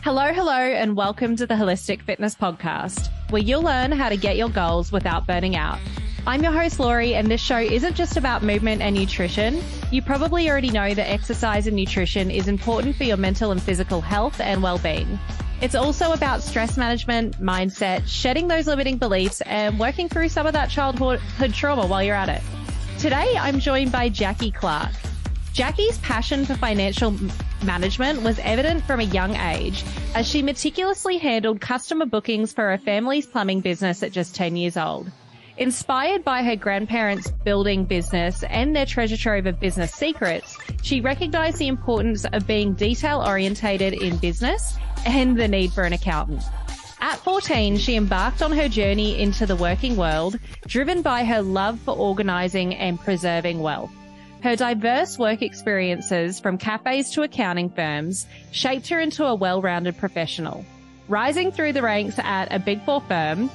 Hello, and welcome to the Holistic Fitness Podcast, where you'll learn how to get your goals without burning out. I'm your host, Laurie, and this show isn't just about movement and nutrition. You probably already know that exercise and nutrition is important for your mental and physical health and well-being. It's also about stress management, mindset, shedding those limiting beliefs, and working through some of that childhood trauma while you're at it. Today, I'm joined by Jacqui Clarke. Jacqui's passion for financial management was evident from a young age as she meticulously handled customer bookings for her family's plumbing business at just 10 years old. Inspired by her grandparents' building business and their treasure trove of business secrets, she recognized the importance of being detail-orientated in business and the need for an accountant. At 14, she embarked on her journey into the working world, driven by her love for organizing and preserving wealth. Her diverse work experiences, from cafes to accounting firms, shaped her into a well-rounded professional. Rising through the ranks at a Big Four firm,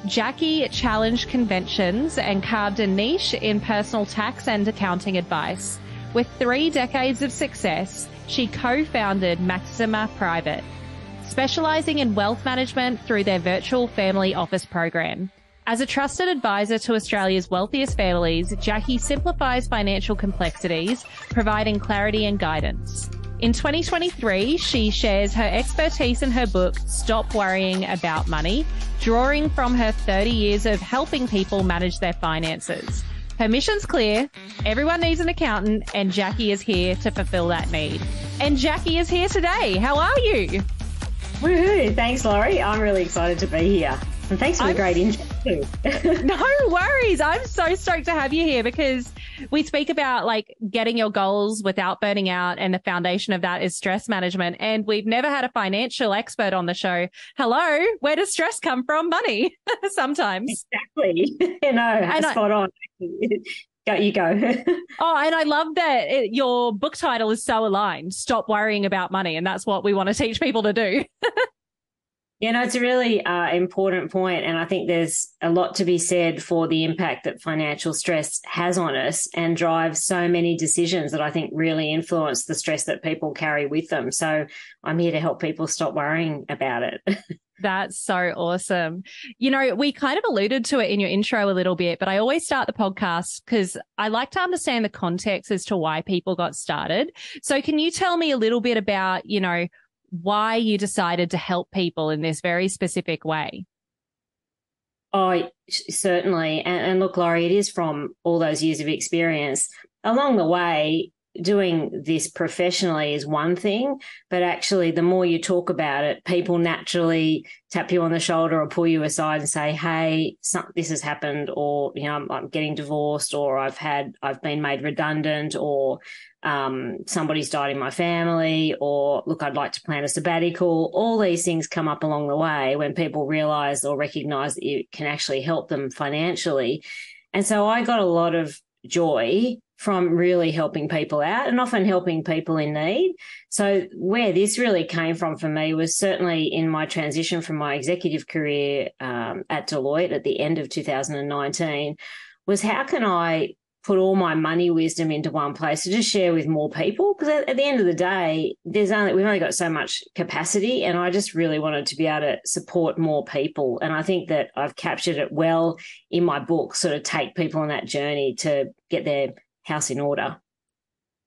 Jacqui challenged conventions and carved a niche in personal tax and accounting advice. With 3 decades of success, she co-founded Maxima Private, specializing in wealth management through their virtual family office program. As a trusted advisor to Australia's wealthiest families, Jacqui simplifies financial complexities, providing clarity and guidance. In 2023, she shares her expertise in her book, Stop Worrying About Money, drawing from her 30 years of helping people manage their finances. Her mission's clear. Everyone needs an accountant, and Jacqui is here to fulfill that need. And Jacqui is here today. How are you? Woohoo! Thanks, Laurie. I'm really excited to be here. And thanks for the great intro too. No worries. I'm so stoked to have you here because we speak about like getting your goals without burning out, and the foundation of that is stress management. And we've never had a financial expert on the show. Hello, where does stress come from? Money, sometimes. Exactly. Spot on. You go. Oh, and I love that your book title is so aligned. Stop worrying about money. And that's what we want to teach people to do. It's a really important point, and I think there's a lot to be said for the impact that financial stress has on us and drives so many decisions that I think really influence the stress that people carry with them. So I'm here to help people stop worrying about it. That's so awesome. We kind of alluded to it in your intro a little bit, but I always start the podcast because I like to understand the context as to why people got started. So can you tell me a little bit about, why you decided to help people in this very specific way? Oh, certainly. And look, Laurie, it is from all those years of experience. Along the way, doing this professionally is one thing, but actually the more you talk about it, people naturally tap you on the shoulder or pull you aside and say, hey, this has happened, or, I'm getting divorced, or I've been made redundant, or somebody's died in my family, or look, I'd like to plan a sabbatical. All these things come up along the way when people realize or recognize that you can actually help them financially. And so I got a lot of joy from really helping people out, and often helping people in need. So where this really came from for me was certainly in my transition from my executive career at Deloitte at the end of 2019, was how can I put all my money wisdom into one place to just share with more people? Because at the end of the day, we've only got so much capacity, and I just really wanted to be able to support more people. And I think that I've captured it well in my book, sort of take people on that journey to get their house in order.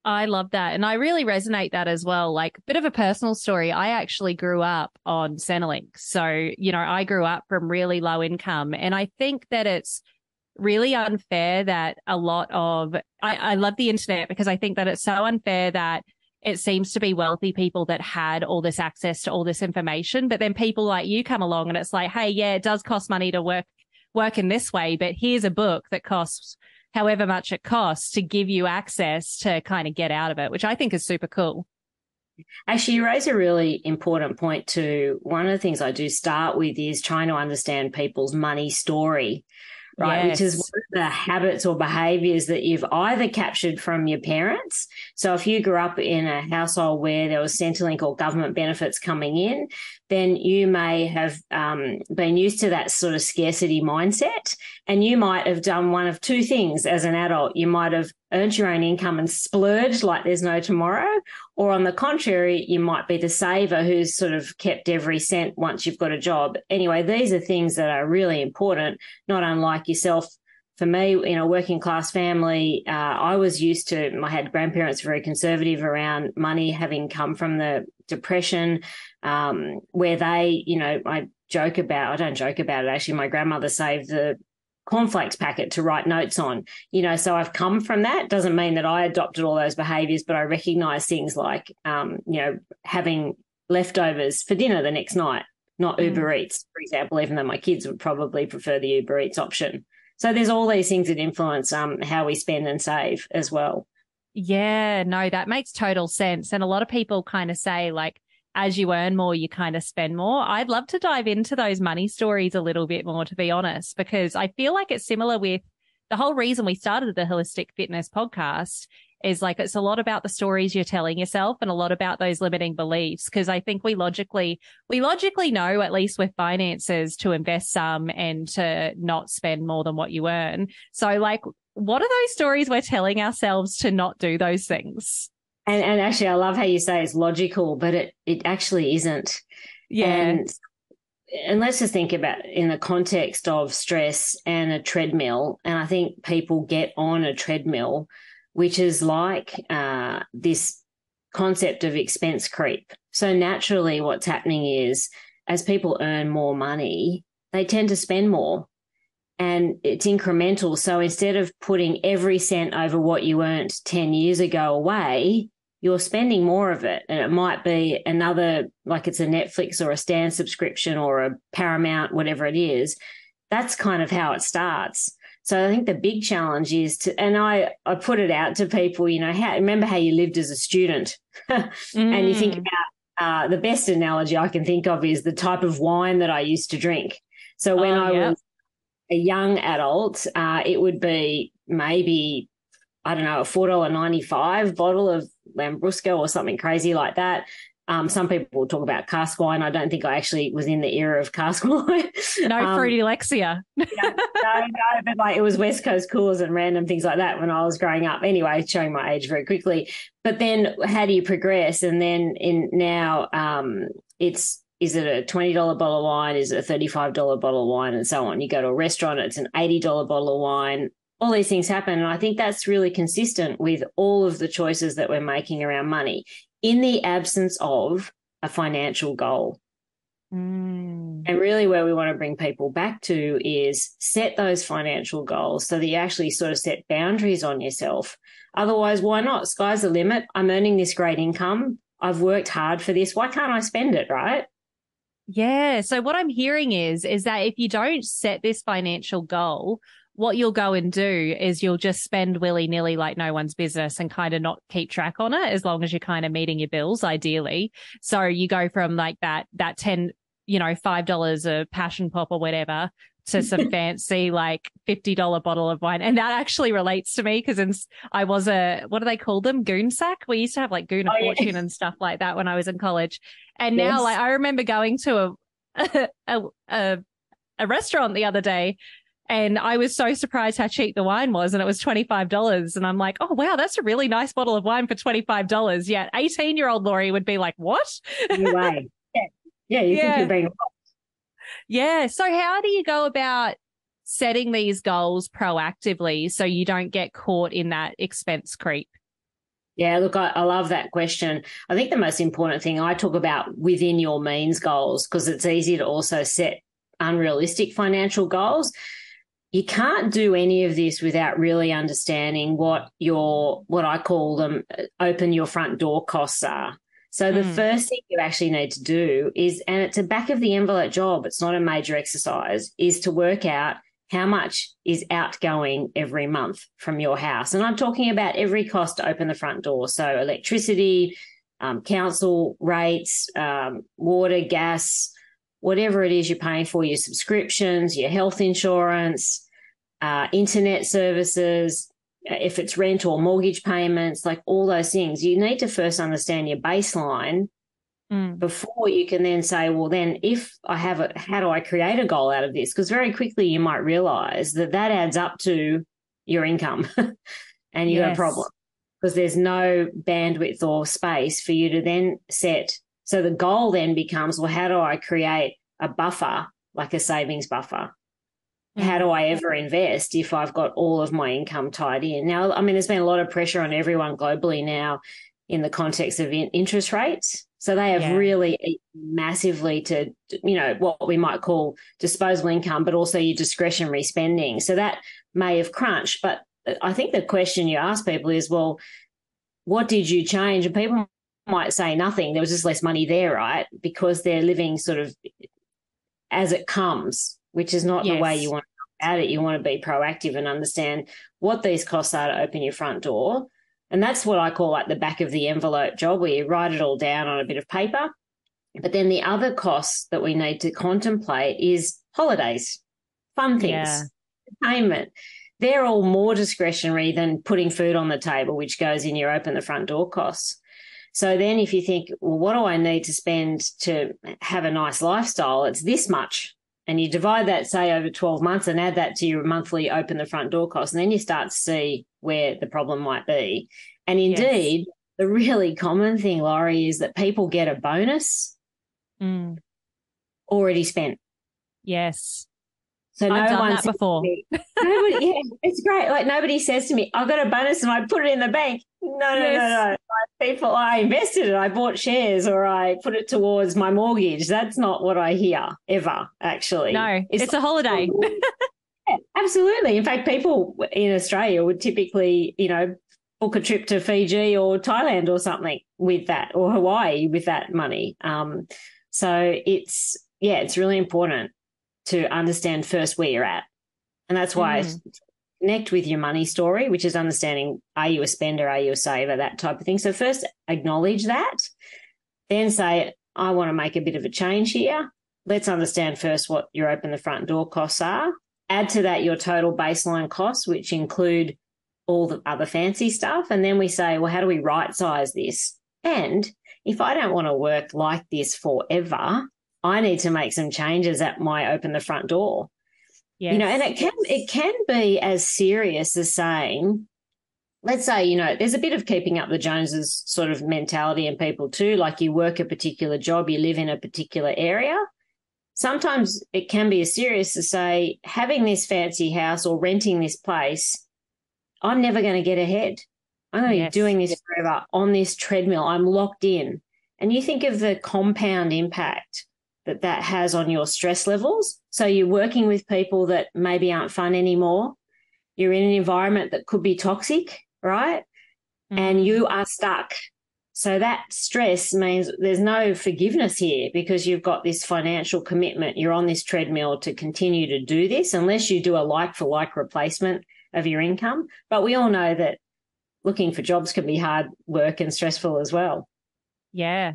I love that. And I really resonate that as well. Like, a bit of a personal story. I actually grew up on Centrelink. So, I grew up from really low income. And I think that it's really unfair that a lot of, I love the internet because I think that it's so unfair that it seems to be wealthy people that had all this access to all this information. But then people like you come along and it's like, hey, yeah, it does cost money to work in this way, but here's a book that costs however much it costs to give you access to kind of get out of it, which I think is super cool. Actually, you raise a really important point too. One of the things I do start with is trying to understand people's money story, right? Yes. Which is one of the habits or behaviors that you've either captured from your parents. So if you grew up in a household where there was Centrelink or government benefits coming in, then you may have been used to that sort of scarcity mindset, and you might have done one of two things as an adult. You might have earned your own income and splurged like there's no tomorrow, or on the contrary, you might be the saver who's sort of kept every cent once you've got a job. Anyway, these are things that are really important, not unlike yourself. For me, in a working class family, I was used to, I had grandparents very conservative around money, having come from the Depression, where they, I don't joke about it. Actually, my grandmother saved the cornflakes packet to write notes on, so I've come from that. Doesn't mean that I adopted all those behaviors, but I recognize things like, having leftovers for dinner the next night, not Uber Eats, for example, even though my kids would probably prefer the Uber Eats option. So there's all these things that influence how we spend and save as well. Yeah, no, that makes total sense. And a lot of people kind of say, like, as you earn more, you kind of spend more. I'd love to dive into those money stories a little bit more, to be honest, because I feel like it's similar with the whole reason we started the Holistic Fitness podcast is like it's a lot about the stories you're telling yourself and a lot about those limiting beliefs. Because I think we logically know, at least with finances, to invest some and to not spend more than what you earn. So like, what are those stories we're telling ourselves to not do those things? And actually, I love how you say it's logical, but it actually isn't. Yeah. And let's just think about in the context of stress and a treadmill. And I think people get on a treadmill, which is like this concept of expense creep. So naturally what's happening is as people earn more money, they tend to spend more. And it's incremental. So instead of putting every cent over what you earned 10 years ago away, you're spending more of it. And it might be another, like it's a Netflix or a Stan subscription or a Paramount, whatever it is. That's kind of how it starts. So I think the big challenge is and I put it out to people, remember how you lived as a student and you think about the best analogy I can think of is the type of wine that I used to drink. So when I was a young adult, it would be maybe, I don't know, a $4.95 bottle of Lambrusco or something crazy like that. Some people will talk about cask wine. I don't think I actually was in the era of cask wine. No fruity Lexia. No, but like it was West Coast Coolers and random things like that when I was growing up. Anyway, showing my age very quickly. But then how do you progress? And then now is it a $20 bottle of wine? Is it a $35 bottle of wine? And so on. You go to a restaurant, it's an $80 bottle of wine. All these things happen. And I think that's really consistent with all of the choices that we're making around money in the absence of a financial goal. And really where we want to bring people back to is set those financial goals so that you actually sort of set boundaries on yourself. Otherwise, why not? Sky's the limit. I'm earning this great income. I've worked hard for this. Why can't I spend it, right? Yeah. So what I'm hearing is that if you don't set this financial goal, what you'll go and do is you'll just spend willy-nilly like no one's business and kind of not keep track on it as long as you're kind of meeting your bills, ideally. So you go from like that $10, $5 a passion pop or whatever to some fancy like $50 bottle of wine. And that actually relates to me because I was what do they call them? Goon sack. We used to have like Goon of Fortune and stuff like that when I was in college. And now like I remember going to a restaurant the other day and I was so surprised how cheap the wine was. And it was $25. And I'm like, oh, wow, that's a really nice bottle of wine for $25. Yeah. 18-year-old Laurie would be like, what? No way. Yeah. You think you're being. Yeah. So how do you go about setting these goals proactively so you don't get caught in that expense creep? Yeah, look, I love that question. I think the most important thing I talk about within your means goals, because it's easy to also set unrealistic financial goals. You can't do any of this without really understanding what I call them, open your front door costs are. So the first thing you actually need to do is, and it's a back of the envelope job, it's not a major exercise, is to work out how much is outgoing every month from your house. And I'm talking about every cost to open the front door. So electricity, council rates, water, gas, whatever it is you're paying for, your subscriptions, your health insurance, internet services, if it's rent or mortgage payments, like all those things. You need to first understand your baseline before you can then say, well, then if I have it, how do I create a goal out of this? Because very quickly you might realize that that adds up to your income and you've got a problem because there's no bandwidth or space for you to then set. So the goal then becomes, well, how do I create a buffer, like a savings buffer? How do I ever invest if I've got all of my income tied in? Now, I mean, there's been a lot of pressure on everyone globally now in the context of interest rates. So they have really eaten massively to, what we might call disposable income, but also your discretionary spending. So that may have crunched. But I think the question you ask people is, well, what did you change? And people might say nothing. There was just less money there, right? Because they're living sort of as it comes, which is not the way you want to go at it. You want to be proactive and understand what these costs are to open your front door. And that's what I call like the back of the envelope job, where you write it all down on a bit of paper. But then the other costs that we need to contemplate is holidays, fun things, entertainment. They're all more discretionary than putting food on the table, which goes in your open the front door costs. So then if you think, well, what do I need to spend to have a nice lifestyle? It's this much. And you divide that, say, over 12 months and add that to your monthly open the front door cost. And then you start to see where the problem might be. And indeed, the really common thing, Laurie, is that people get a bonus already spent. Yes. So I've done that before. It's great. Like nobody says to me, I've got a bonus and I put it in the bank. No. I invested it. I bought shares or I put it towards my mortgage. That's not what I hear ever, actually. No, it's a holiday. Yeah, absolutely. In fact, people in Australia would typically, book a trip to Fiji or Thailand or something with that, or Hawaii with that money. So it's really important to understand first where you're at. And that's why I connect with your money story, which is understanding, are you a spender, are you a saver, that type of thing. So first acknowledge that, then say, I want to make a bit of a change here. Let's understand first what your open the front door costs are. Add to that your total baseline costs, which include all the other fancy stuff. And then we say, well, how do we right size this? And if I don't want to work like this forever, I need to make some changes at my open the front door. Yes. And it can be as serious as saying, let's say, there's a bit of keeping up the Joneses sort of mentality in people too, like you work a particular job, you live in a particular area. Sometimes it can be as serious as say, having this fancy house or renting this place, I'm never going to get ahead. I'm going to be doing this forever on this treadmill. I'm locked in. And you think of the compound impact that has on your stress levels. So you're working with people that maybe aren't fun anymore. You're in an environment that could be toxic, right? And you are stuck. So that stress means there's no forgiveness here because you've got this financial commitment. You're on this treadmill to continue to do this unless you do a like-for-like replacement of your income. But we all know that looking for jobs can be hard work and stressful as well. Yeah.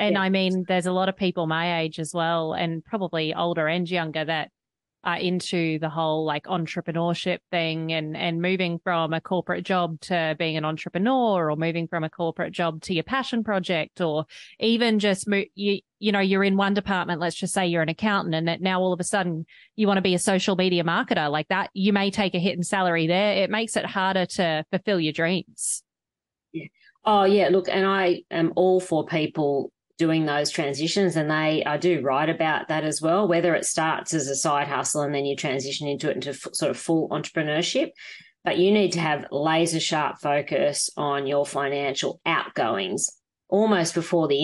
And I mean, there's a lot of people my age as well, and probably older and younger, that are into the whole like entrepreneurship thing and moving from a corporate job to being an entrepreneur, or moving from a corporate job to your passion project, or even just you're in one department. Let's just say you're an accountant, and that now all of a sudden you want to be a social media marketer. Like that, you may take a hit in salary there. It makes it harder to fulfill your dreams. Yeah. Oh yeah. Look, and I am all for people doing those transitions, and I do write about that as well, whether it starts as a side hustle and then you transition into it into sort of full entrepreneurship. But you need to have laser sharp focus on your financial outgoings almost before the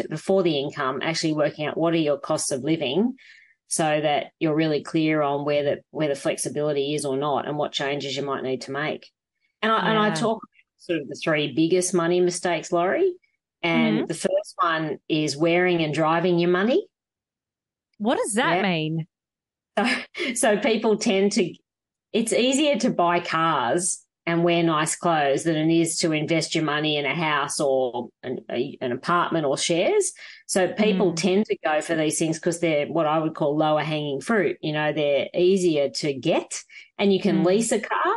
before the income, actually working out what are your costs of living so that you're really clear on where the flexibility is or not and what changes you might need to make. And I talk about sort of the three biggest money mistakes, Laurie. And the first one is wearing and driving your money. What does that mean? So people tend to, it's easier to buy cars and wear nice clothes than it is to invest your money in a house or an apartment or shares. So people tend to go for these things because they're what I would call lower hanging fruit. They're easier to get, and you can lease a car.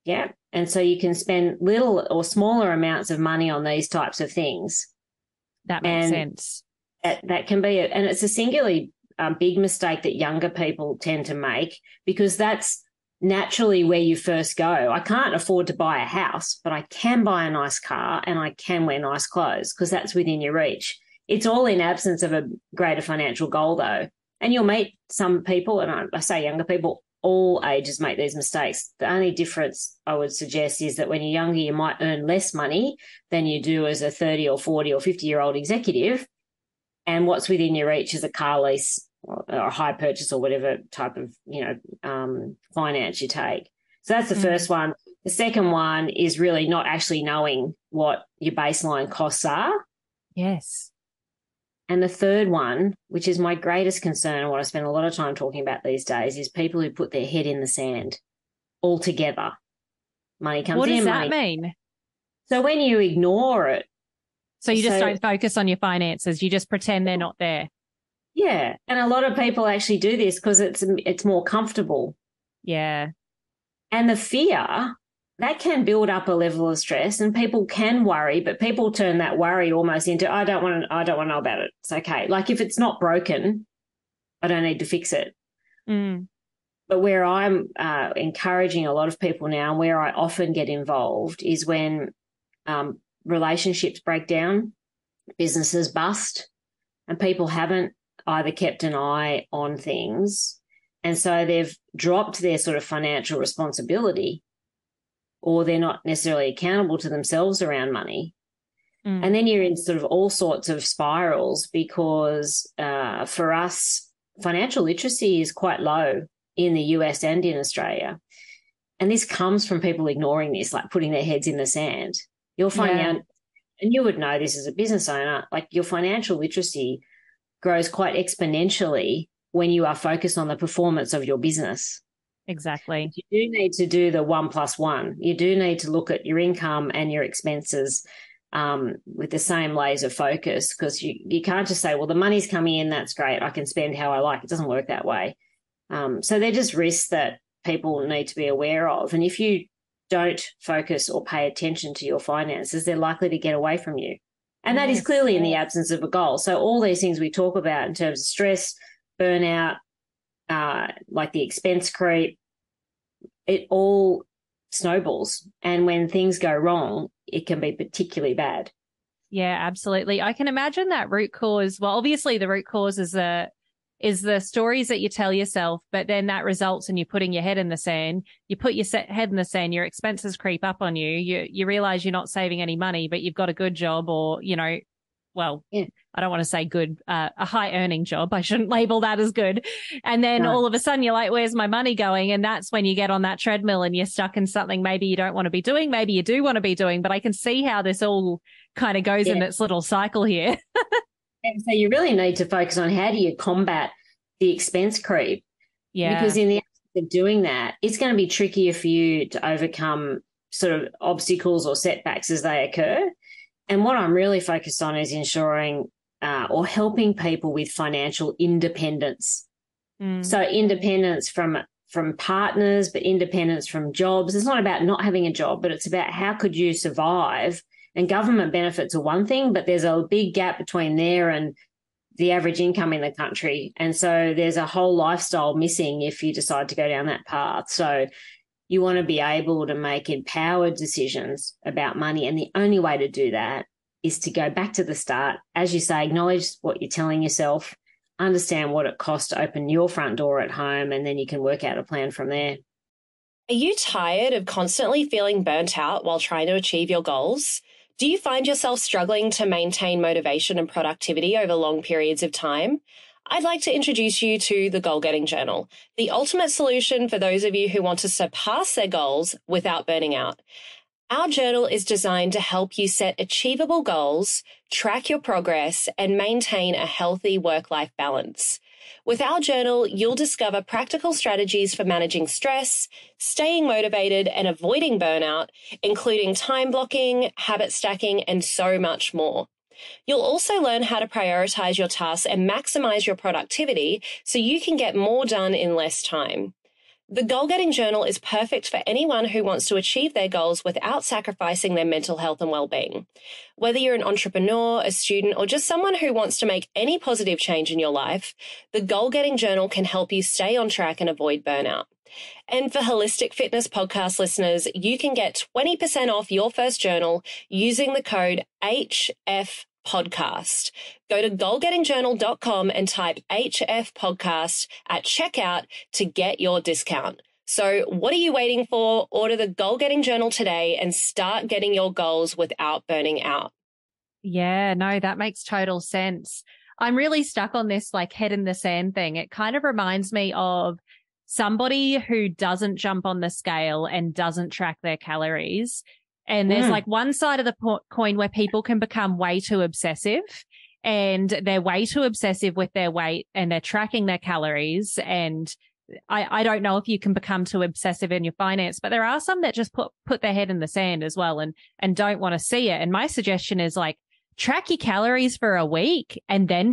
Yeah. And so you can spend little or smaller amounts of money on these types of things. That makes sense. That can be it. And it's a singularly big mistake that younger people tend to make, because that's naturally where you first go. I can't afford to buy a house, but I can buy a nice car and I can wear nice clothes because that's within your reach. It's all in absence of a greater financial goal, though. And you'll meet some people, and I say younger people, all ages make these mistakes. The only difference I would suggest is that when you're younger, you might earn less money than you do as a 30 or 40 or 50-year-old executive. And what's within your reach is a car lease or a hire purchase or whatever type of, finance you take. So that's the first one. The second one is really not actually knowing what your baseline costs are. Yes. And the third one, which is my greatest concern and what I spend a lot of time talking about these days, is people who put their head in the sand altogether. Money comes in. What does that mean? So when you ignore it. So you just don't focus on your finances. You just pretend they're not there. Yeah. And a lot of people actually do this because it's more comfortable. Yeah. And the fear, that can build up a level of stress, and people can worry, but people turn that worry almost into, I don't want to know about it. It's okay. Like if it's not broken, I don't need to fix it. Mm. But where I'm encouraging a lot of people now, and where I often get involved, is when relationships break down, businesses bust, and people haven't either kept an eye on things, and so they've dropped their sort of financial responsibility, or they're not necessarily accountable to themselves around money. Mm. And then you're in sort of all sorts of spirals because for us, financial literacy is quite low in the US and in Australia. And this comes from people ignoring this, like putting their heads in the sand. You'll find out, and you would know this as a business owner, like your financial literacy grows quite exponentially when you are focused on the performance of your business. Exactly. You do need to do the 1 + 1. You do need to look at your income and your expenses with the same laser focus, because you can't just say, well, the money's coming in, that's great, I can spend how I like. It doesn't work that way. So they're just risks that people need to be aware of. And if you don't focus or pay attention to your finances, they're likely to get away from you. And that is clearly in the absence of a goal. So all these things we talk about in terms of stress, burnout, like the expense creep, it all snowballs. And when things go wrong, it can be particularly bad. Yeah, absolutely. I can imagine that root cause. Well, obviously the root cause is the stories that you tell yourself, but then that results in you putting your head in the sand. You put your head in the sand, your expenses creep up on you. You realize you're not saving any money, but you've got a good job, or, I don't want to say good, a high earning job. I shouldn't label that as good. And then all of a sudden you're like, where's my money going? And that's when you get on that treadmill and you're stuck in something maybe you don't want to be doing, maybe you do want to be doing. But I can see how this all kind of goes in its little cycle here. And so you really need to focus on how do you combat the expense creep. Yeah. Because in the absence of doing that, it's going to be trickier for you to overcome sort of obstacles or setbacks as they occur. And what I'm really focused on is ensuring or helping people with financial independence. Mm. So independence from partners, but independence from jobs. It's not about not having a job, but it's about how could you survive. And government benefits are one thing, but there's a big gap between there and the average income in the country. And so there's a whole lifestyle missing if you decide to go down that path. So you want to be able to make empowered decisions about money. And the only way to do that is to go back to the start. As you say, acknowledge what you're telling yourself, understand what it costs to open your front door at home, and then you can work out a plan from there. Are you tired of constantly feeling burnt out while trying to achieve your goals? Do you find yourself struggling to maintain motivation and productivity over long periods of time? I'd like to introduce you to the Goal Getting Journal, the ultimate solution for those of you who want to surpass their goals without burning out. Our journal is designed to help you set achievable goals, track your progress, and maintain a healthy work-life balance. With our journal, you'll discover practical strategies for managing stress, staying motivated, and avoiding burnout, including time blocking, habit stacking, and so much more. You'll also learn how to prioritize your tasks and maximize your productivity so you can get more done in less time. The Goal Getting Journal is perfect for anyone who wants to achieve their goals without sacrificing their mental health and well-being. Whether you're an entrepreneur, a student, or just someone who wants to make any positive change in your life, the Goal Getting Journal can help you stay on track and avoid burnout. And for Holistic Fitness podcast listeners, you can get 20% off your first journal using the code HFPodcast. Go to goalgettingjournal.com and type HF Podcast at checkout to get your discount. So what are you waiting for? Order the Goal Getting Journal today and start getting your goals without burning out. Yeah, no, that makes total sense. I'm really stuck on this like head in the sand thing. It kind of reminds me of somebody who doesn't jump on the scale and doesn't track their calories. And there's like one side of the coin where people can become way too obsessive, and they're way too obsessive with their weight and they're tracking their calories. And I don't know if you can become too obsessive in your finance, but there are some that just put their head in the sand as well and don't want to see it. And my suggestion is like, track your calories for a week and then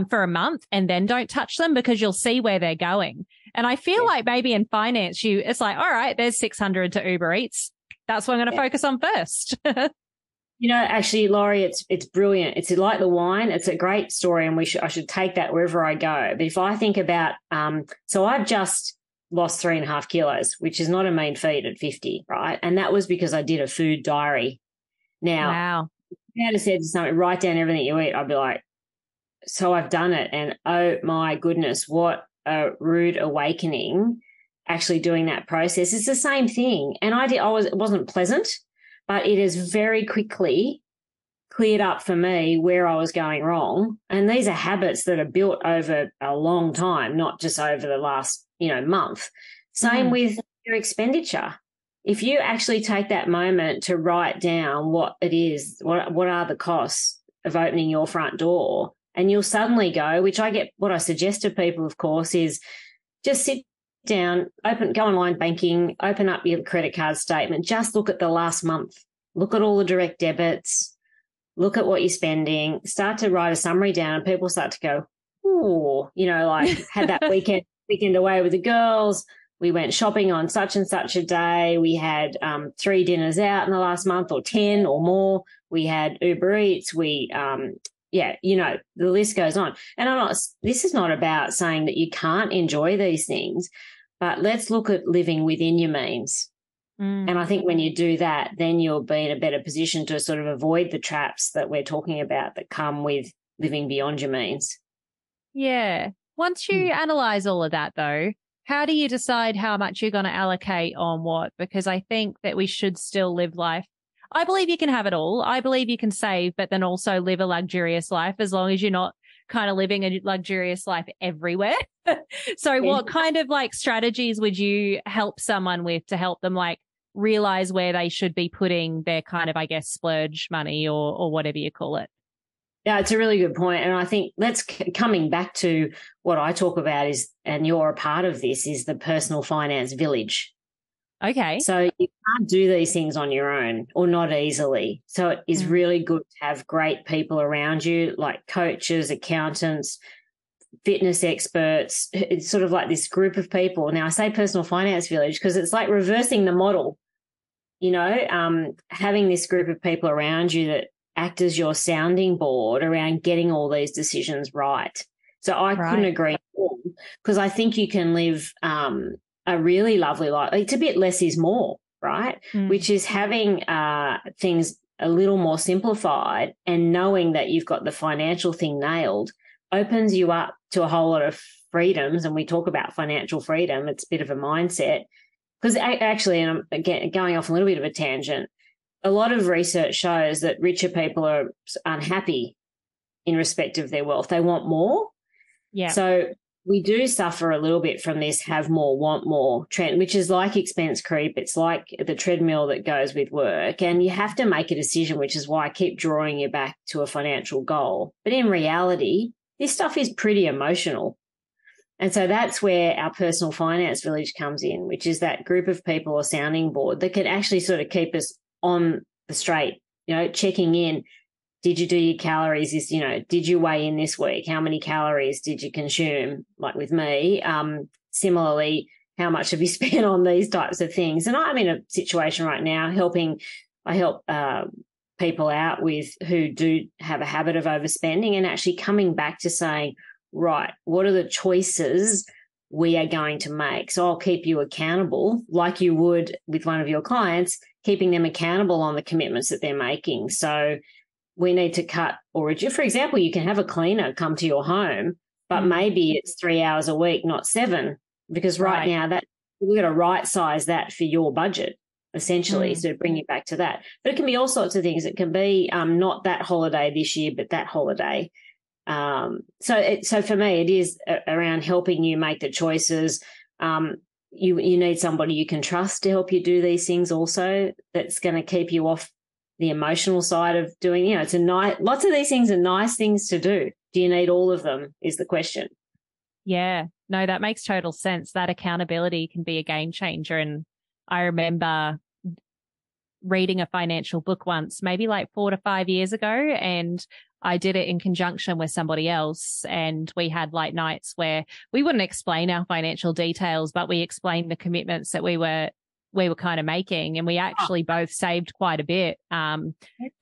for a month and then don't touch them, because you'll see where they're going. And I feel like maybe in finance, it's like, all right, there's 600 to Uber Eats. That's what I'm going to focus on first. Actually, Laurie, it's brilliant. It's like the wine. It's a great story, and I should take that wherever I go. But if I think about, so I've just lost 3.5 kilos, which is not a mean feat at 50, right? And that was because I did a food diary. Now, wow. If you had said to someone, write down everything you eat, I'd be like, so I've done it. And oh my goodness, what a rude awakening actually doing that process. It's the same thing. And it wasn't pleasant, but it has very quickly cleared up for me where I was going wrong. And these are habits that are built over a long time, not just over the last, month. Same with your expenditure. If you actually take that moment to write down what it is, what are the costs of opening your front door, and you'll suddenly go, what I suggest to people, of course, is just sit down, go online banking, open up your credit card statement, just look at the last month, look at all the direct debits, look at what you're spending, start to write a summary down, and people start to go, ooh, like had that weekend away with the girls. We went shopping on such and such a day. We had 3 dinners out in the last month, or 10 or more. We had Uber Eats. The list goes on. And this is not about saying that you can't enjoy these things, but let's look at living within your means. And I think when you do that, then you'll be in a better position to sort of avoid the traps that we're talking about that come with living beyond your means. Yeah. Once you analyze all of that, though, how do you decide how much you're going to allocate on what? Because I think that we should still live life. I believe you can have it all. I believe you can save, but then also live a luxurious life, as long as you're not kind of living a luxurious life everywhere. So what kind of like strategies would you help someone with to help them like realize where they should be putting their kind of, I guess, splurge money or whatever you call it? Yeah, it's a really good point. And I think coming back to what I talk about is, and you're a part of this, is the personal finance village. Okay. So you can't do these things on your own, or not easily. So it is really good to have great people around you, like coaches, accountants, fitness experts. It's sort of like this group of people. Now I say personal finance village because it's like reversing the model, having this group of people around you that act as your sounding board around getting all these decisions right. So I couldn't agree more, because I think you can live a really lovely life. It's a bit less is more, right? Which is having things a little more simplified, and knowing that you've got the financial thing nailed opens you up to a whole lot of freedoms. And we talk about financial freedom. It's a bit of a mindset, because actually, and I'm again going off a little bit of a tangent, a lot of research shows that richer people are unhappy in respect of their wealth. They want more. Yeah. So we do suffer a little bit from this have more, want more trend, which is like expense creep. It's like the treadmill that goes with work. And you have to make a decision, which is why I keep drawing you back to a financial goal. But in reality, this stuff is pretty emotional. And so that's where our personal finance village comes in, which is that group of people or sounding board that can actually sort of keep us on the straight, checking in. Did you do your calories? Did you weigh in this week? How many calories did you consume? Like with me, similarly, how much have you spent on these types of things? And I'm in a situation right now I help people out with who do have a habit of overspending and actually coming back to saying, right, what are the choices we are going to make? So I'll keep you accountable like you would with one of your clients, keeping them accountable on the commitments that they're making. So we need to cut or reduce. For example, you can have a cleaner come to your home, but maybe it's 3 hours a week, not 7, because right now that we've got to right size that for your budget, essentially. So to bring you back to that. But it can be all sorts of things. It can be not that holiday this year, but that holiday. So for me, it is around helping you make the choices. You need somebody you can trust to help you do these things also, that's going to keep you off the emotional side of doing, it's lots of these things are nice things to do. Do you need all of them is the question. Yeah, no, that makes total sense. That accountability can be a game changer. And I remember reading a financial book once, maybe like 4 to 5 years ago, and I did it in conjunction with somebody else. And we had like nights where we wouldn't explain our financial details, but we explained the commitments that we were kind of making. And we actually both saved quite a bit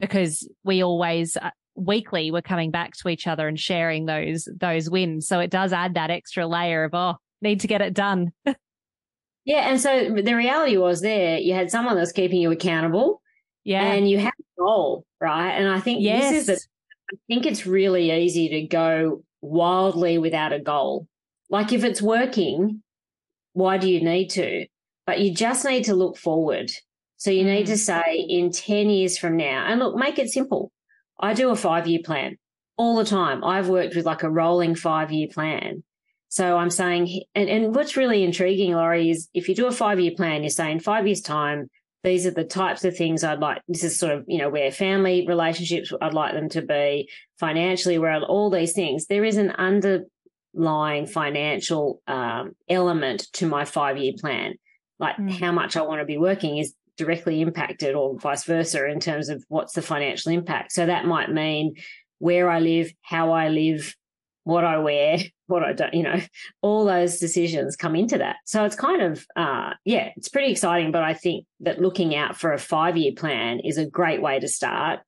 because we always weekly were coming back to each other and sharing those wins. So it does add that extra layer of, need to get it done. Yeah. And so the reality was there, you had someone that's keeping you accountable. Yeah. And you have a goal, right? And I think I think it's really easy to go wildly without a goal. Like if it's working, why do you need to? But you just need to look forward. So you need to say in 10 years from now, and look, make it simple. I do a 5-year plan all the time. I've worked with like a rolling 5-year plan. So I'm saying, and what's really intriguing, Laurie, is if you do a 5-year plan, you're saying 5 years' time, these are the types of things I'd like. This is sort of, where family relationships, I'd like them to be, financially, where all these things. There is an underlying financial element to my 5-year plan. Like how much I want to be working is directly impacted, or vice versa, in terms of what's the financial impact. So that might mean where I live, how I live, what I wear, what I don't, all those decisions come into that. So it's kind of, it's pretty exciting. But I think that looking out for a 5-year plan is a great way to start.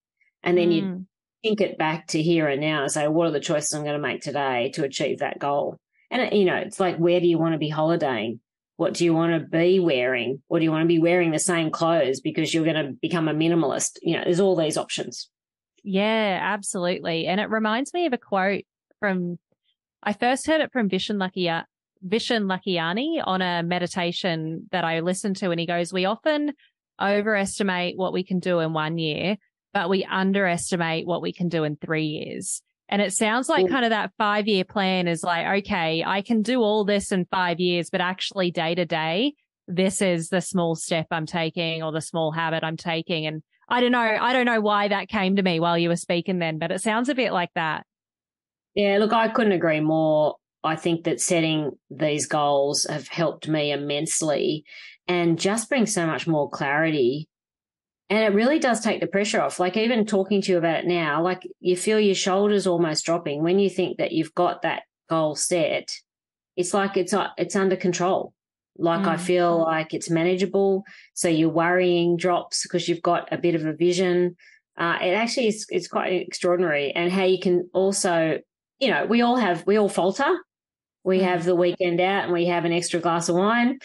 And then you think it back to here and now and say, what are the choices I'm going to make today to achieve that goal? And, it's like, where do you want to be holidaying? What do you want to be wearing? Or do you want to be wearing the same clothes because you're going to become a minimalist? There's all these options. Yeah, absolutely. And it reminds me of a quote I first heard it from Vishen Lakhiani on a meditation that I listened to. And he goes, we often overestimate what we can do in 1 year, but we underestimate what we can do in 3 years. And it sounds like kind of that 5-year plan is like, okay, I can do all this in 5 years, but actually day to day, this is the small step I'm taking or the small habit I'm taking. And I don't know why that came to me while you were speaking then, but it sounds a bit like that. Yeah, look, I couldn't agree more. I think that setting these goals have helped me immensely and just bring so much more clarity. And it really does take the pressure off. Like even talking to you about it now, like you feel your shoulders almost dropping when you think that you've got that goal set. It's like it's under control. Like I feel like it's manageable. So your worrying drops because you've got a bit of a vision. It actually is, it's quite extraordinary. And how you can also, we all falter. We have the weekend out and we have an extra glass of wine.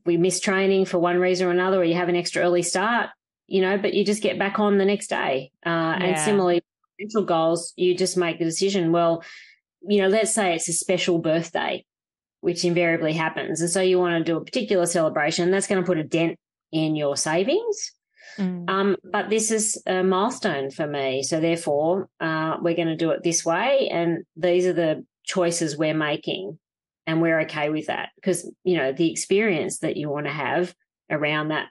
We miss training for one reason or another, or you have an extra early start, but you just get back on the next day. And similarly, financial goals, you just make the decision, well, let's say it's a special birthday, which invariably happens. And so you want to do a particular celebration, that's going to put a dent in your savings. But this is a milestone for me. So therefore, we're going to do it this way. And these are the choices we're making. And we're okay with that because, the experience that you want to have around that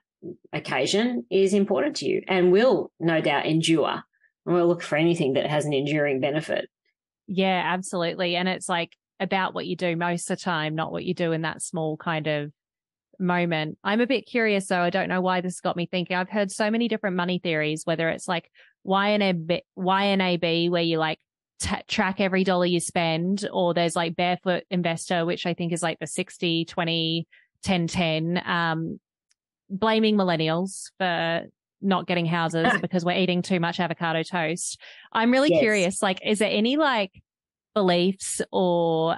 occasion is important to you and will no doubt endure. And we'll look for anything that has an enduring benefit. Yeah, absolutely. And it's like about what you do most of the time, not what you do in that small kind of moment. I'm a bit curious, though. I don't know why this got me thinking. I've heard so many different money theories, whether it's like YNAB, where you like track every dollar you spend, or there's like Barefoot Investor, which I think is like the 60, 20, 10, 10, blaming millennials for not getting houses because we're eating too much avocado toast. I'm really curious, like, is there any like beliefs or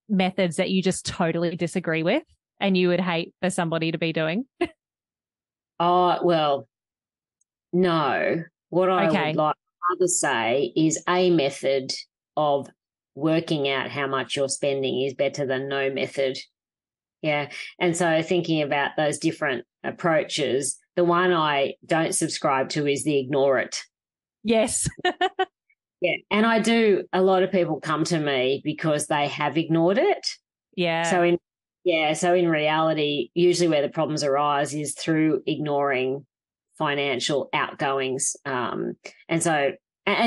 methods that you just totally disagree with and you would hate for somebody to be doing? Oh, well, no. What I would like to say is a method of working out how much you're spending is better than no method. Yeah. And so thinking about those different approaches, the one I don't subscribe to is the ignore it. Yes. Yeah. And a lot of people come to me because they have ignored it. Yeah. So in reality, usually where the problems arise is through ignoring financial outgoings. And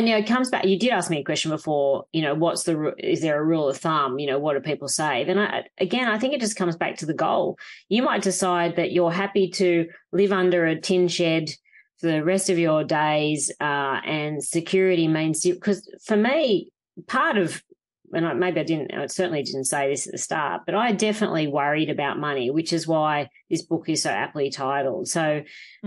it comes back, you did ask me a question before, is there a rule of thumb? What do people say? Then I think it just comes back to the goal. You might decide that you're happy to live under a tin shed for the rest of your days, and security means, because for me, part of, and I certainly didn't say this at the start, but I definitely worried about money, which is why this book is so aptly titled. So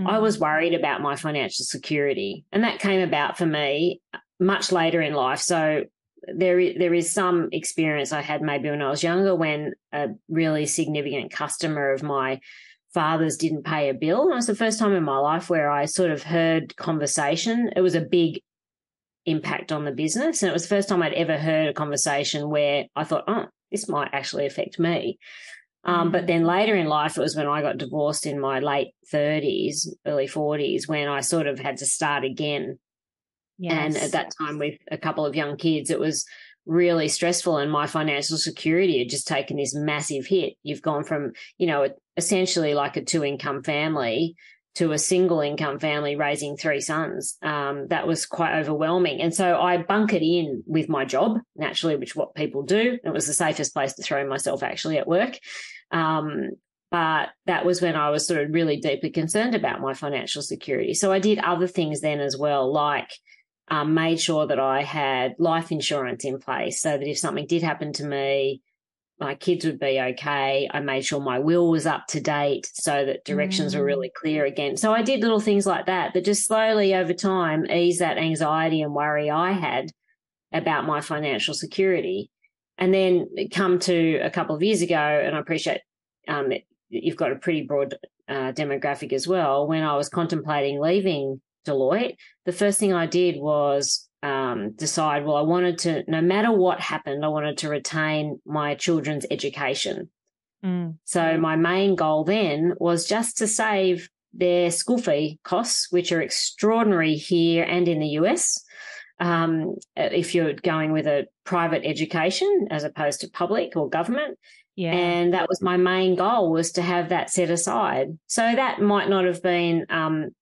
I was worried about my financial security, and that came about for me much later in life. So there is some experience I had maybe when I was younger, when a really significant customer of my father's didn't pay a bill. And it was the first time in my life where I sort of heard conversation. It was a big impact on the business. And it was the first time I'd ever heard a conversation where I thought, oh, this might actually affect me. But then later in life, it was when I got divorced in my late 30s, early 40s, when I sort of had to start again. Yes. And at that time, with a couple of young kids, it was really stressful, and my financial security had just taken this massive hit. You've gone from, essentially like a 2-income family to a single income family raising 3 sons. That was quite overwhelming. And so I bunkered in with my job, naturally, which what people do. It was the safest place to throw myself actually at work. But that was when I was sort of really deeply concerned about my financial security. So I did other things then as well, like made sure that I had life insurance in place so that if something did happen to me, my kids would be okay. I made sure my will was up to date so that directions were really clear again. So I did little things like that just slowly over time ease that anxiety and worry I had about my financial security. And then come to a couple of years ago, and I appreciate that you've got a pretty broad demographic as well. When I was contemplating leaving Deloitte, the first thing I did was decide, I wanted to, no matter what happened, I wanted to retain my children's education. So my main goal then was just to save their school fee costs, which are extraordinary here and in the US. If you're going with a private education as opposed to public or government. Yeah. And that was my main goal, was to have that set aside. So that might not have been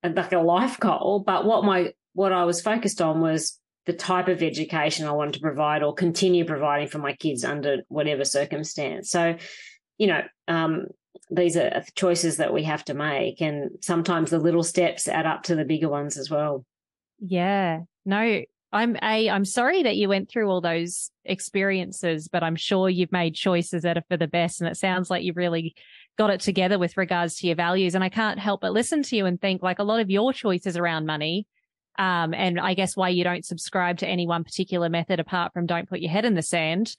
like a life goal, but what I was focused on was the type of education I wanted to provide or continue providing for my kids under whatever circumstance. So, these are choices that we have to make, and sometimes the little steps add up to the bigger ones as well. Yeah. No, I'm sorry that you went through all those experiences, but I'm sure you've made choices that are for the best. And it sounds like you've really got it together with regards to your values. And I can't help but listen to you and think, like, a lot of your choices around money, and I guess why you don't subscribe to any one particular method apart from don't put your head in the sand,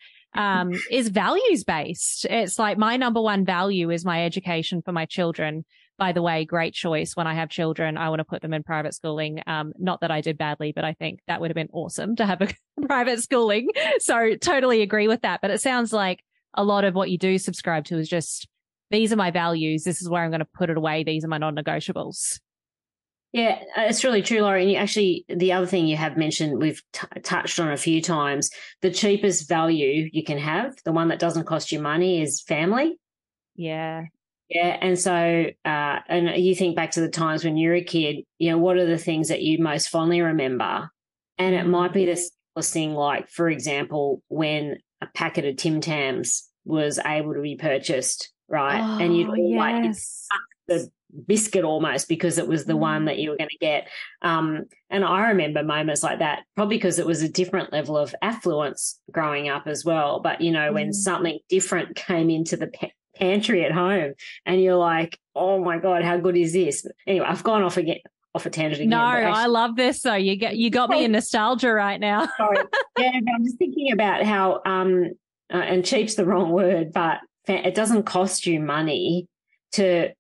is values based. It's like my number one value is my education for my children. By the way, great choice. When I have children, I want to put them in private schooling. Not that I did badly, but I think that would have been awesome to have a private schooling. So totally agree with that. But it sounds like a lot of what you do subscribe to is just, these are my values. This is where I'm going to put it away. These are my non-negotiables. Yeah, it's really true, Laurie. And the other thing you have mentioned, we've touched on a few times, the cheapest value you can have, the one that doesn't cost you money, is family. Yeah. Yeah. And so, and you think back to the times when you're a kid, what are the things that you most fondly remember? And it might be the simplest thing, like, for example, when a packet of Tim Tams was able to be purchased, right? Oh, and you'd all yes. like biscuit almost because it was the one that you were going to get. And I remember moments like that, probably because it was a different level of affluence growing up as well. But, you know, when something different came into the pantry at home and you're like, oh my God, how good is this? Anyway, I've gone off a tangent again. No, I love this. So you got me in nostalgia right now. Sorry. Yeah, but I'm just thinking about how, and cheap's the wrong word, but it doesn't cost you money to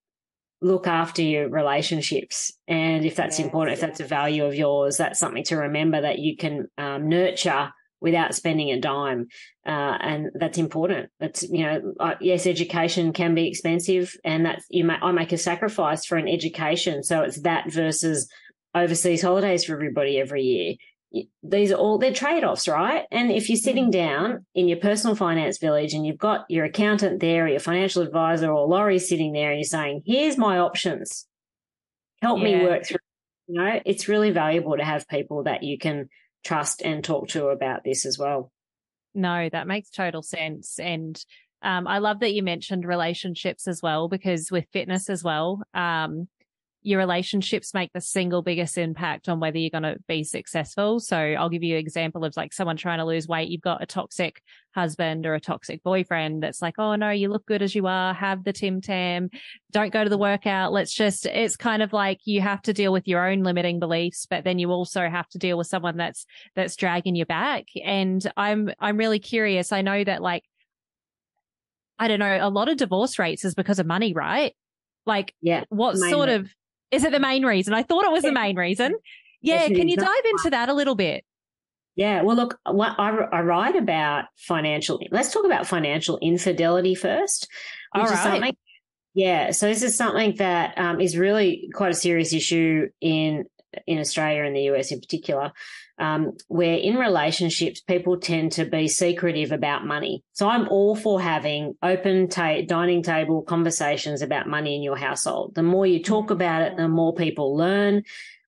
look after your relationships. And if that's important, if that's a value of yours, that's something to remember that you can nurture without spending a dime. And that's important. That's, you know, yes, education can be expensive, and that's, I make a sacrifice for an education. So it's that versus overseas holidays for everybody every year. These are all, they're trade-offs, right? And if you're sitting down in your personal finance village and you've got your accountant there or your financial advisor or Laurie's sitting there and you're saying, here's my options, help me work through, you know, it's really valuable to have people that you can trust and talk to about this as well. No, that makes total sense. And I love that you mentioned relationships as well, because with fitness as well, your relationships make the single biggest impact on whether you're going to be successful. So I'll give you an example of like someone trying to lose weight. You've got a toxic husband or a toxic boyfriend that's like, oh no, you look good as you are. Have the Tim Tam. Don't go to the workout. It's kind of like you have to deal with your own limiting beliefs, but then you also have to deal with someone that's dragging you back. And I'm really curious. I know that, like, I don't know, a lot of divorce rates is because of money, right? Like, what sort of, is it the main reason? I thought it was the main reason. Yeah. Can you dive into that a little bit? Yeah. Well, look, I write about let's talk about financial infidelity first. Which is something. Yeah. So this is something that is really quite a serious issue in Australia and the US in particular, where in relationships, people tend to be secretive about money. So I'm all for having open dining table conversations about money in your household. The more you talk about it, the more people learn.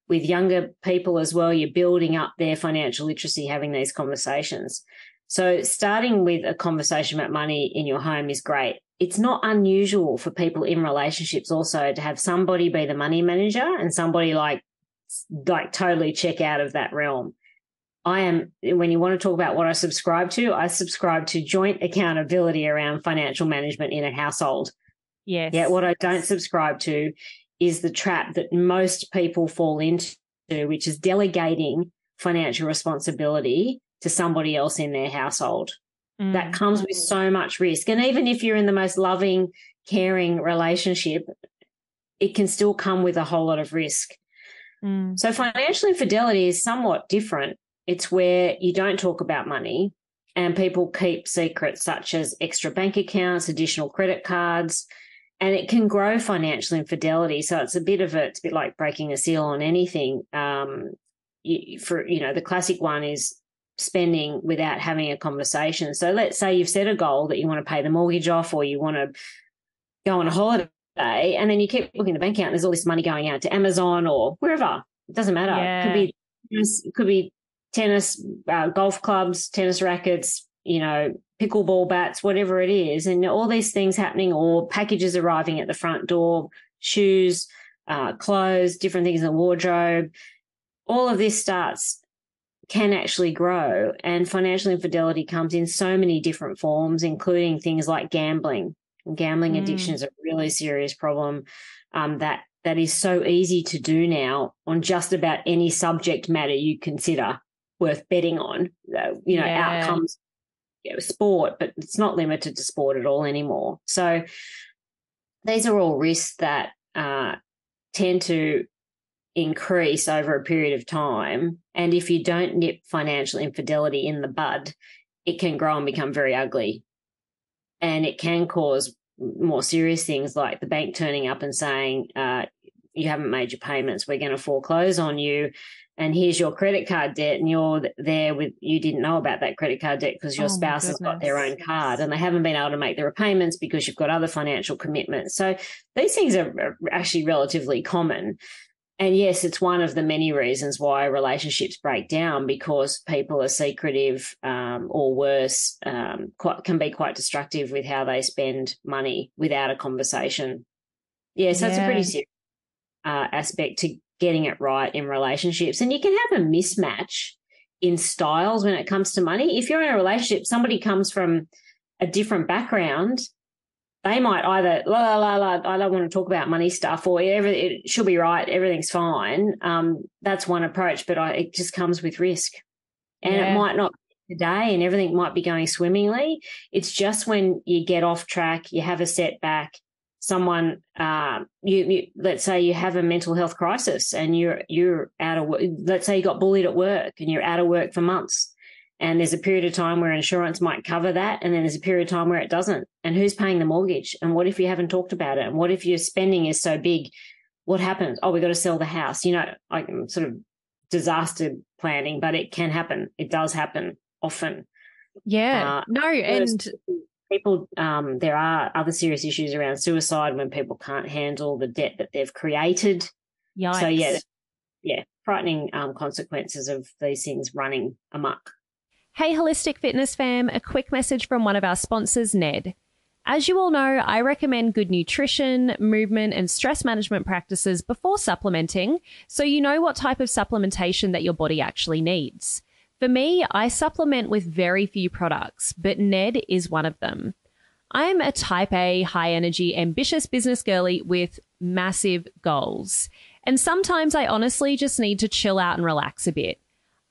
With younger people as well, you're building up their financial literacy, having these conversations. So starting with a conversation about money in your home is great. It's not unusual for people in relationships also to have somebody be the money manager and somebody like totally check out of that realm. When you want to talk about what I subscribe to joint accountability around financial management in a household. Yes. Yeah. What I don't subscribe to is the trap that most people fall into, which is delegating financial responsibility to somebody else in their household. That comes with so much risk. And even if you're in the most loving, caring relationship, it can still come with a whole lot of risk. So financial infidelity is somewhat different. It's where you don't talk about money and people keep secrets such as extra bank accounts, additional credit cards, and it can grow financial infidelity. So it's a bit like breaking a seal on anything. The classic one is spending without having a conversation. So let's say you've set a goal that you want to pay the mortgage off or you want to go on a holiday, and then you keep looking at the bank account and there's all this money going out to Amazon or wherever. It doesn't matter. Yeah. It could be tennis, golf clubs, tennis rackets, pickleball bats, whatever it is, and all these things happening, or packages arriving at the front door, shoes, clothes, different things in the wardrobe. All of this can actually grow, and financial infidelity comes in so many different forms, including things like gambling. And gambling addiction is a really serious problem that is so easy to do now on just about any subject matter you consider worth betting on, outcomes, sport, but it's not limited to sport at all anymore. So these are all risks that tend to increase over a period of time. And if you don't nip financial infidelity in the bud, it can grow and become very ugly. And it can cause more serious things like the bank turning up and saying, you haven't made your payments, we're going to foreclose on you, and here's your credit card debt, and you're there you didn't know about that credit card debt because your spouse has got their own card and they haven't been able to make the repayments because you've got other financial commitments. So these things are actually relatively common. And yes, it's one of the many reasons why relationships break down, because people are secretive, or worse, can be quite destructive with how they spend money without a conversation. Yeah, so it's a pretty serious aspect to getting it right in relationships. And you can have a mismatch in styles when it comes to money. If you're in a relationship, somebody comes from a different background, they might either, I don't want to talk about money stuff, or it should be right, everything's fine. That's one approach, but it just comes with risk. And it might not be today and everything might be going swimmingly. It's just when you get off track, you have a setback, someone, let's say you have a mental health crisis and you're out of work. Let's say you got bullied at work and you're out of work for months. And there's a period of time where insurance might cover that, and then there's a period of time where it doesn't. And who's paying the mortgage? And what if you haven't talked about it? And what if your spending is so big? What happens? Oh, we got to sell the house. Like sort of disaster planning, but it can happen. It does happen often. Yeah. And people, there are other serious issues around suicide when people can't handle the debt that they've created. Yikes. So frightening consequences of these things running amok. Hey, Holistic Fitness fam, a quick message from one of our sponsors, Ned. As you all know, I recommend good nutrition, movement, and stress management practices before supplementing, so you know what type of supplementation that your body actually needs. For me, I supplement with very few products, but Ned is one of them. I'm a type A, high-energy, ambitious business girly with massive goals. And sometimes I honestly just need to chill out and relax a bit.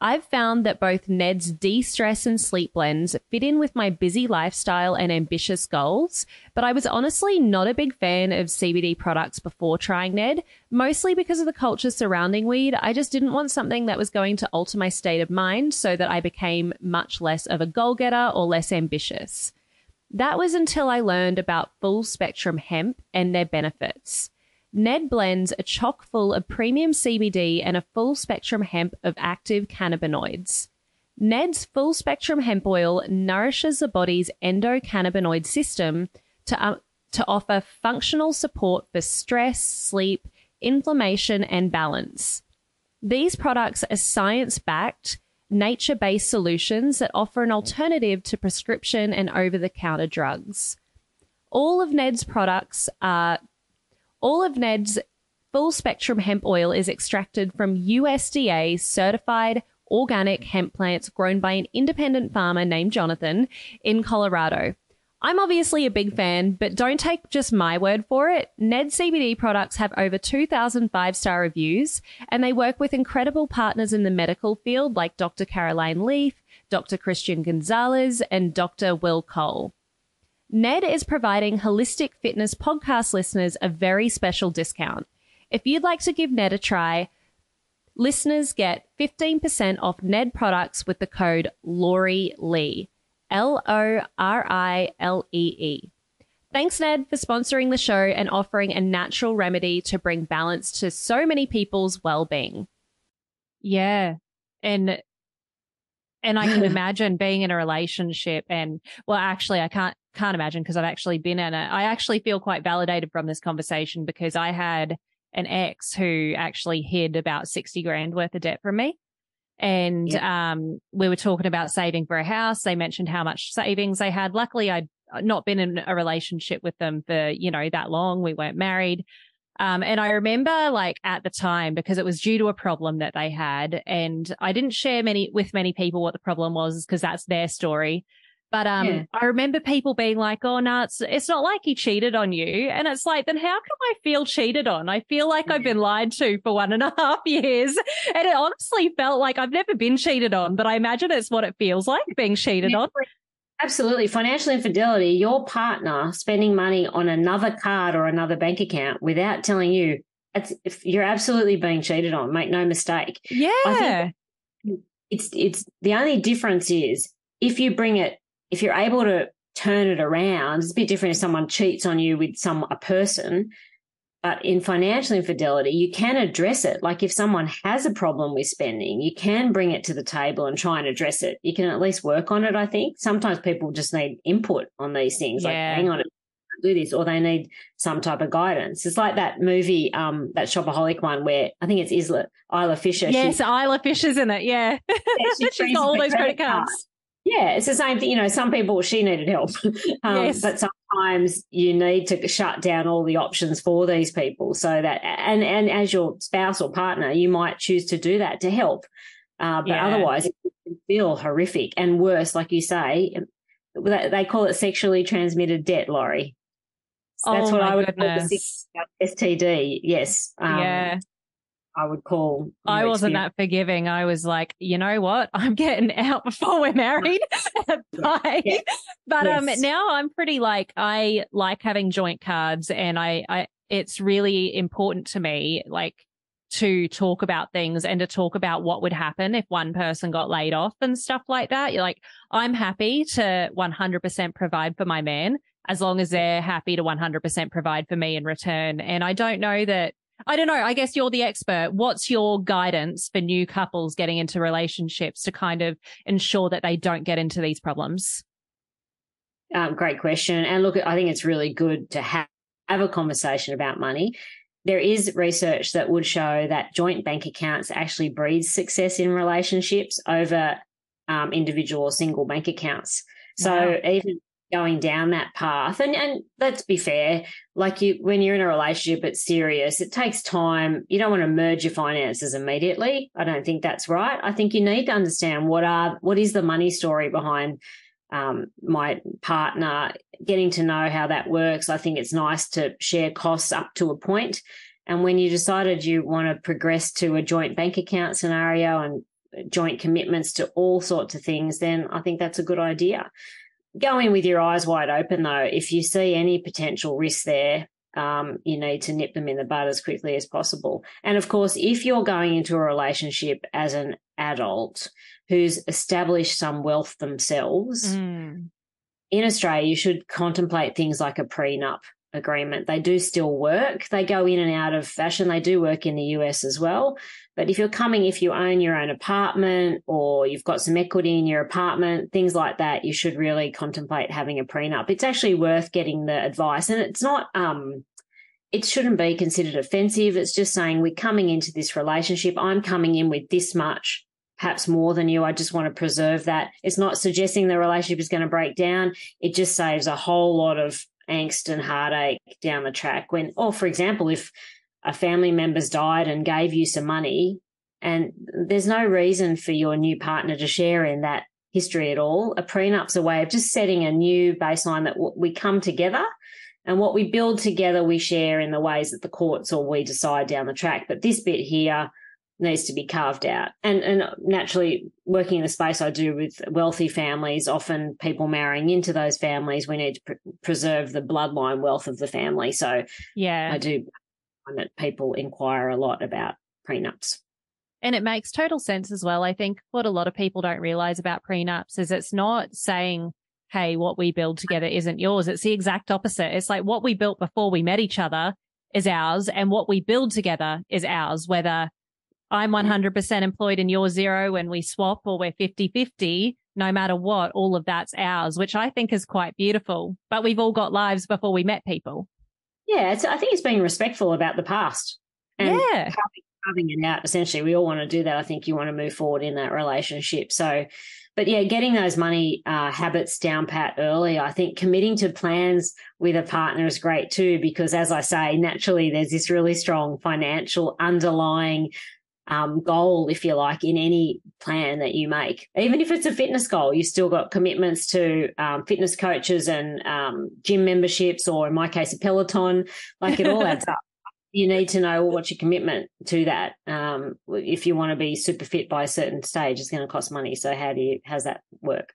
I've found that both Ned's de-stress and sleep blends fit in with my busy lifestyle and ambitious goals, but I was honestly not a big fan of CBD products before trying Ned, mostly because of the culture surrounding weed. I just didn't want something that was going to alter my state of mind so that I became much less of a goal-getter or less ambitious. That was until I learned about full-spectrum hemp and their benefits. Ned blends are chock full of premium CBD and a full spectrum hemp of active cannabinoids. Ned's full spectrum hemp oil nourishes the body's endocannabinoid system to offer functional support for stress, sleep, inflammation, and balance. These products are science-backed, nature-based solutions that offer an alternative to prescription and over-the-counter drugs. All of Ned's full spectrum hemp oil is extracted from USDA certified organic hemp plants grown by an independent farmer named Jonathan in Colorado. I'm obviously a big fan, but don't take just my word for it. Ned CBD products have over 2,000 five-star reviews, and they work with incredible partners in the medical field like Dr. Caroline Leaf, Dr. Christian Gonzalez, and Dr. Will Cole. Ned is providing Holistic Fitness podcast listeners a very special discount. If you'd like to give Ned a try, listeners get 15% off Ned products with the code LaurieLee, LORILEE. Thanks, Ned, for sponsoring the show and offering a natural remedy to bring balance to so many people's well-being. Yeah, and I can imagine being in a relationship and, well, actually, I can't imagine because I've actually been in it. I actually feel quite validated from this conversation because I had an ex who actually hid about 60 grand worth of debt from me. And we were talking about saving for a house. They mentioned how much savings they had. Luckily, I'd not been in a relationship with them for, that long. We weren't married. And I remember like at the time, because it was due to a problem that they had, and I didn't share with many people what the problem was because that's their story. But I remember people being like, oh, no, it's not like he cheated on you. And it's like, then how can I feel cheated on? I feel like I've been lied to for 1.5 years. And it honestly felt like I've never been cheated on, but I imagine it's what it feels like being cheated on. Absolutely. Financial infidelity, your partner spending money on another card or another bank account without telling you, you're absolutely being cheated on. Make no mistake. Yeah. I think it's the only difference is if you're able to turn it around, it's a bit different if someone cheats on you with a person. But in financial infidelity, you can address it. Like if someone has a problem with spending, you can bring it to the table and try and address it. You can at least work on it, I think. Sometimes people just need input on these things, like hang on, do this, or they need some type of guidance. It's like that movie, that Shopaholic one where I think it's Isla Fisher. Yes, Isla Fisher's in it, yeah. She's got all those credit cards. Yeah, it's the same thing. Some people, she needed help. Yes. But sometimes sometimes you need to shut down all the options for these people so that, and as your spouse or partner, you might choose to do that to help. But otherwise, it can feel horrific and worse, like you say. They call it sexually transmitted debt, Laurie. That's what I would call the STD. Yes. I would call. I wasn't that forgiving. I was like, you know what? I'm getting out before we're married. Bye. Yeah. But now I'm pretty I like having joint cards, and I it's really important to me, to talk about things and to talk about what would happen if one person got laid off and stuff like that. I'm happy to 100% provide for my man as long as they're happy to 100% provide for me in return. And I don't know, I guess you're the expert. What's your guidance for new couples getting into relationships to kind of ensure that they don't get into these problems? Great question. And look, I think it's really good to have a conversation about money. There is research that would show that joint bank accounts actually breeds success in relationships over individual or single bank accounts. So even going down that path, and let's be fair, when you're in a relationship, it's serious. It takes time. You don't want to merge your finances immediately. I don't think that's right. I think you need to understand what is the money story behind my partner, getting to know how that works. I think it's nice to share costs up to a point. And when you decided you want to progress to a joint bank account scenario and joint commitments to all sorts of things, then I think that's a good idea. Go in with your eyes wide open, though. If you see any potential risk there, you need to nip them in the bud as quickly as possible. And, of course, if you're going into a relationship as an adult who's established some wealth themselves, in Australia, you should contemplate things like a prenup agreement. They do still work. They go in and out of fashion. They do work in the US as well. But if you own your own apartment or you've got some equity in your apartment, things like that, you should really contemplate having a prenup. It's actually worth getting the advice. And it's not, it shouldn't be considered offensive. It's just saying we're coming into this relationship. I'm coming in with this much, perhaps more than you. I just want to preserve that. It's not suggesting the relationship is going to break down. It just saves a whole lot of angst and heartache down the track. For example, if a family member's died and gave you some money, and there's no reason for your new partner to share in that history at all, a prenup's a way of just setting a new baseline that we come together, and what we build together we share in the ways that the courts or we decide down the track. But this bit here needs to be carved out. And naturally, working in the space I do with wealthy families, often people marrying into those families, we need to preserve the bloodline wealth of the family. So I do find that people inquire a lot about prenups. And it makes total sense as well. I think what a lot of people don't realize about prenups is it's not saying, hey, what we build together isn't yours. It's the exact opposite. It's like what we built before we met each other is ours, and what we build together is ours, whether I'm 100% employed and you're zero and we swap, or we're 50-50, no matter what, all of that's ours, which I think is quite beautiful. But we've all got lives before we met people. Yeah, I think it's being respectful about the past and carving it out. Essentially, we all want to do that. I think you want to move forward in that relationship. So, but yeah, getting those money habits down pat early. I think committing to plans with a partner is great too, because as I say, naturally there's this really strong financial underlying goal, if you like, in any plan that you make. Even if it's a fitness goal, you still got commitments to fitness coaches and gym memberships, or in my case, a Peloton. It all adds up. You need to know what's your commitment to that. If you want to be super fit by a certain stage, it's going to cost money. So how's that work?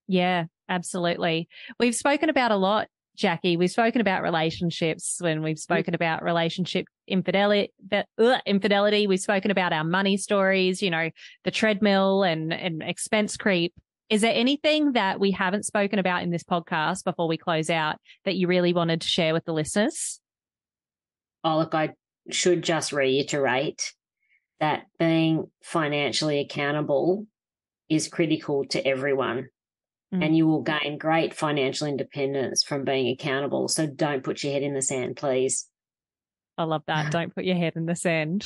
Yeah, absolutely. We've spoken about a lot, Jacqui. We've spoken about relationships when we've spoken about relationship infidelity. We've spoken about our money stories, the treadmill and expense creep. Is there anything that we haven't spoken about in this podcast before we close out that you really wanted to share with the listeners? Oh, look, I should just reiterate that being financially accountable is critical to everyone. And you will gain great financial independence from being accountable. So don't put your head in the sand, please. I love that. Don't put your head in the sand.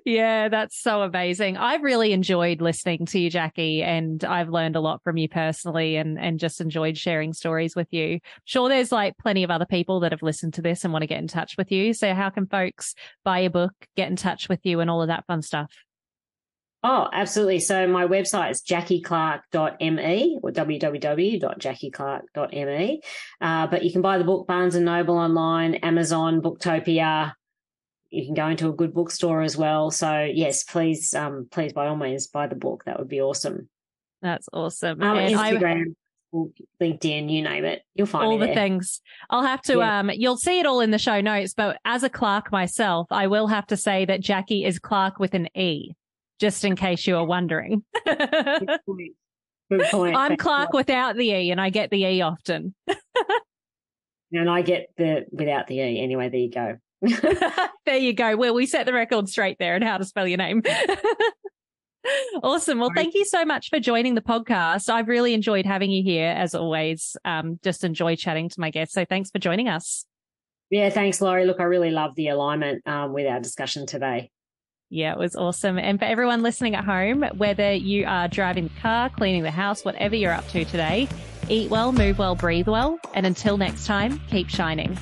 Yeah, that's so amazing. I've really enjoyed listening to you, Jacqui, and I've learned a lot from you personally and just enjoyed sharing stories with you. Sure, there's like plenty of other people that have listened to this and want to get in touch with you. So how can folks buy your book, get in touch with you and all of that fun stuff? Oh, absolutely. So my website is jacquiclarke.me or www.jacquiclarke.me. But you can buy the book Barnes & Noble online, Amazon, Booktopia. You can go into a good bookstore as well. So yes, please by all means buy the book. That would be awesome. That's awesome. And Instagram, LinkedIn, you name it. You'll find all me the there. things. I'll have to, you'll see it all in the show notes, but as a Clarke myself, I will have to say that Jacqui is Clarke with an E, just in case you are wondering. Good point. I'm Clarke without the E, and I get the E often. And I get the without the E. Anyway, there you go. There you go. Well, we set the record straight there and how to spell your name. Awesome. Well, thank you so much for joining the podcast. I've really enjoyed having you here, as always. Just enjoy chatting to my guests. So thanks for joining us. Yeah, thanks, Laurie. Look, I really love the alignment with our discussion today. Yeah, it was awesome. And for everyone listening at home, whether you are driving the car, cleaning the house, whatever you're up to today, eat well, move well, breathe well. And until next time, keep shining.